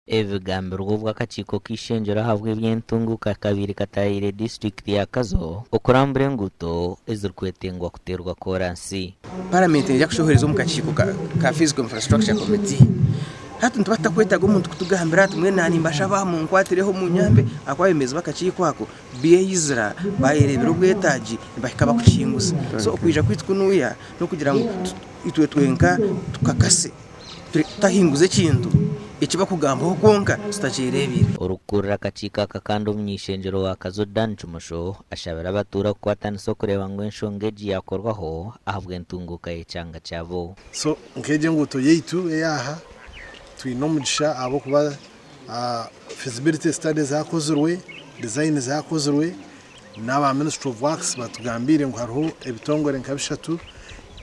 Ebigambiro bw'akakiiko k'ishengyero ahabwa ebyentunguka kabiri katayire district ya Kazo okurambura enguuto ezirikwetengwa kuteerwa koransi. Parliament ejja kushohoreza omu kakiiko ka Physical Infrastructure Committee. Hati ntibatakwetaga omuntu kutugambira ati mwena nimbashaba munkwatireho mu nyambe akwabemeza bakakiiko ako biyizira bayerebera obwetaagi nibahika bakukinguza. So okwija kwitu kunuya no kugira ngo itwe twenka tukakase tahinguze kintu ekiba kugambaho konka tutakirebire. Orukurra akakiiko aka kandi omunyishengyero wa Kazo Dan Chumusho ashabira abatura kukwatanisa okureba ngu enshonga egi yakorwaho ahabwa entunguka y'ekyanga kyabo. So nkeje enguuto yaitu eyaha twine omugisha abo kuba feasibility studies zakozirwe, design zakozirwe n'aba Ministry of Works batugambire ngo hariho ebitongore nka bishatu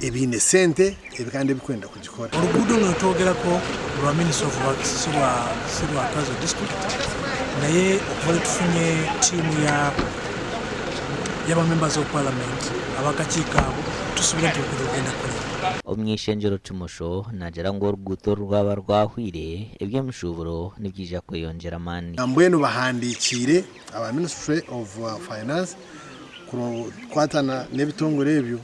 ebine sente ebikande bikwenda kugikora. Oruguudo notwogerako rwa Ministry of Works sirwa Kazo district naye okuva tufunye tiimu y'aba members of parliament abakakiiko abo tusubire tukugenda kure. Omunyishengyero Chumusho nagira ngu oruguuto rwaba rwahwire eby'emishuburo nibyija kweyongyera amaani. Mbwenu bahandikire aba Ministry of Finance kwatana n'ebitongore ebyo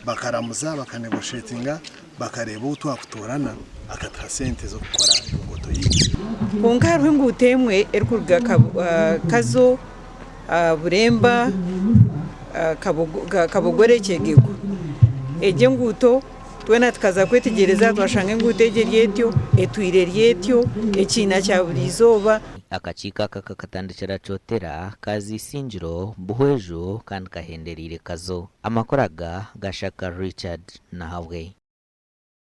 bakaramuza bakanegotiatinga bakareba utwakutorana akata sente zo gukora enguuto yitu. Konka hariho enguuto emwe erikuruga Kazo Buremba Kabogore Kyegego. Egi enguuto twena tukaza kwetegereza twashanga enguuto egi ryetyo etwire ryetyo ekiina kya buri izooba. Akakiiko aka kakatandikira kyotera kazisingiro buhwejo kandi kahenderire Kazo. Amakuru aga gashaka Richard Nahabwe.